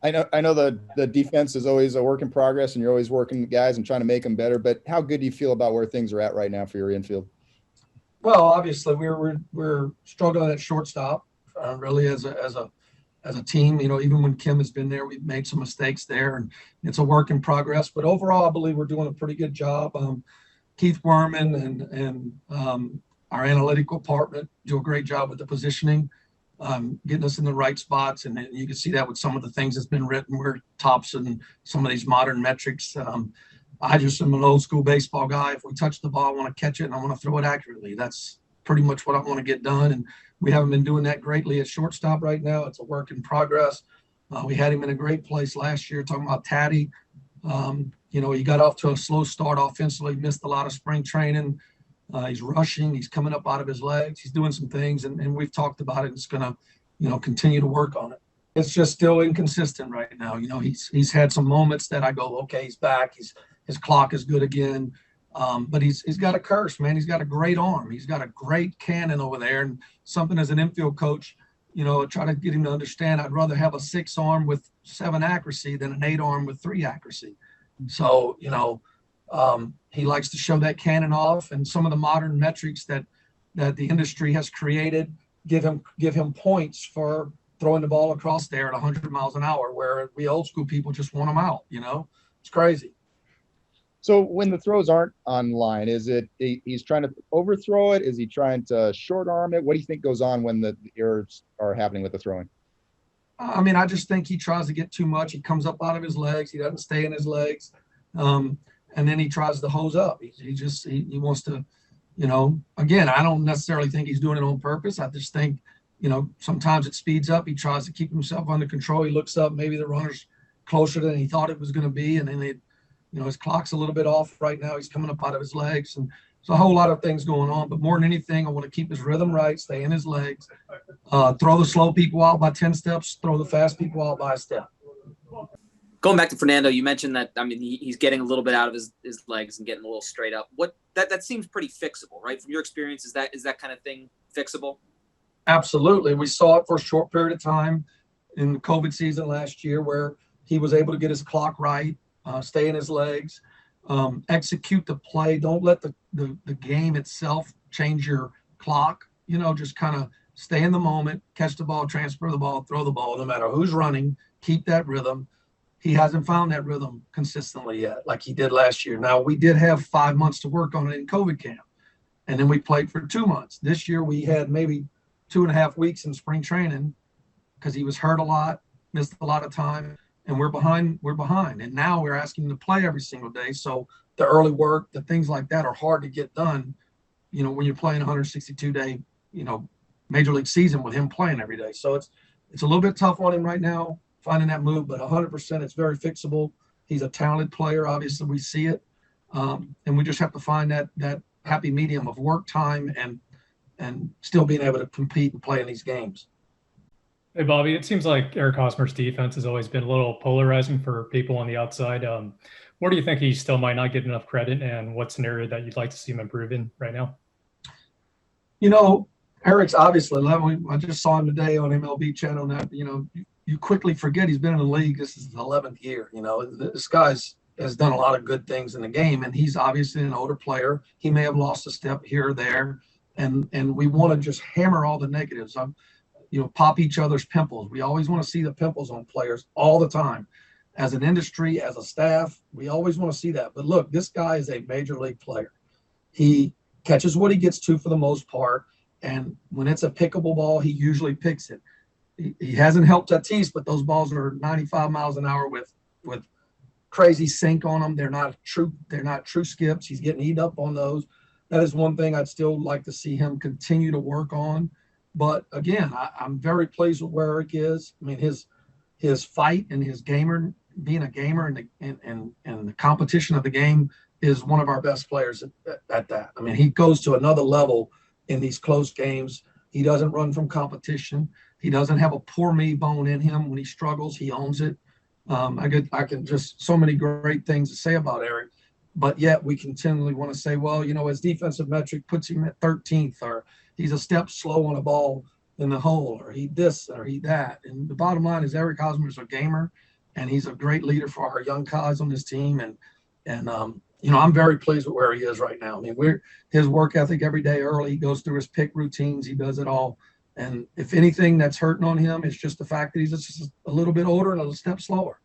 I know the defense is always a work in progress, and you're always working the guys and trying to make them better. But how good do you feel about where things are at right now for your infield? Well, obviously we're struggling at shortstop, really as a team. Even when Kim has been there, we've made some mistakes there, and it's a work in progress. But overall, I believe we're doing a pretty good job. Keith Werman and our analytical department do a great job with the positioning, getting us in the right spots. And you can see that with some of the things that's been written. We're tops in some of these modern metrics. I just am an old school baseball guy. If we touch the ball, I want to catch it and I want to throw it accurately. That's pretty much what I want to get done. And we haven't been doing that greatly at shortstop right now. It's a work in progress. We had him in a great place last year, talking about Tatty. He got off to a slow start offensively, missed a lot of spring training. He's rushing. He's coming up out of his legs. He's doing some things, and we've talked about it. It's going to, continue to work on it. It's just still inconsistent right now. He's had some moments that I go, okay, he's back. His clock is good again. But he's got a curse, man. He's got a great arm. He's got a great cannon over there. And something as an infield coach, try to get him to understand I'd rather have a 6 arm with 7 accuracy than an 8 arm with 3 accuracy. So, he likes to show that cannon off, and some of the modern metrics that the industry has created give him points for throwing the ball across there at 100 miles an hour, where we old school people just want them out. It's crazy. So when the throws aren't online, is it he's trying to overthrow it? Is he trying to short arm it? What do you think goes on when the errors are happening with the throwing? I just think he tries to get too much. He comes up out of his legs. He doesn't stay in his legs. And then he tries to hose up. He wants to, again, I don't necessarily think he's doing it on purpose. I just think, sometimes it speeds up. He tries to keep himself under control. He looks up, maybe the runner's closer than he thought it was going to be. And then his clock's a little bit off right now. He's coming up out of his legs. And there's a whole lot of things going on. But more than anything, I want to keep his rhythm right, stay in his legs, throw the slow people out by 10 steps, throw the fast people out by a step. Going back to Fernando, you mentioned that, he's getting a little bit out of his legs and getting a little straight up. That seems pretty fixable, right? From your experience, is that kind of thing fixable? Absolutely. We saw it for a short period of time in the COVID season last year where he was able to get his clock right, stay in his legs, execute the play. Don't let the game itself change your clock. Just kind of stay in the moment, catch the ball, transfer the ball, throw the ball, no matter who's running, keep that rhythm. He hasn't found that rhythm consistently yet, like he did last year. Now, we did have 5 months to work on it in COVID camp, and then we played for 2 months. This year, we had maybe 2.5 weeks in spring training because he was hurt a lot, missed a lot of time, and we're behind. And now we're asking him to play every single day. So the early work, the things like that are hard to get done, when you're playing 162-day, major league season with him playing every day. So it's a little bit tough on him right now, finding that move, but 100% it's very fixable. He's a talented player. Obviously, we see it. And we just have to find that happy medium of work time and still being able to compete and play in these games. Hey, Bobby, it seems like Eric Hosmer's defense has always been a little polarizing for people on the outside. Where do you think he still might not get enough credit, and what's an area that you'd like to see him improve in right now? Eric's obviously level. I just saw him today on MLB channel. That you quickly forget he's been in the league. This is his 11th year. This guy's has done a lot of good things in the game, and he's obviously an older player. He may have lost a step here or there, and we want to just hammer all the negatives. Pop each other's pimples. We always want to see the pimples on players all the time. As an industry, as a staff, we always want to see that. But look, this guy is a major league player. He catches what he gets to for the most part, and when it's a pickable ball, he usually picks it. He hasn't helped Tatis, but those balls are 95 miles an hour with crazy sink on them. They're not true skips. He's getting eat up on those. That is one thing I'd still like to see him continue to work on. But again, I'm very pleased with where Eric is. His fight and his being a gamer and the competition of the game is one of our best players at that. He goes to another level in these close games. He doesn't run from competition. He doesn't have a poor me bone in him. When he struggles, he owns it. I can just so many great things to say about Eric, but yet we continually want to say, well, his defensive metric puts him at 13th, or he's a step slow on a ball. in the hole, or eat this or eat that. And the bottom line is Eric Hosmer is a gamer, and he's a great leader for our young guys on this team. And I'm very pleased with where he is right now. I mean, his work ethic every day early. He goes through his pick routines. He does it all. And if anything that's hurting on him, it's just the fact that he's just a little bit older and a step slower.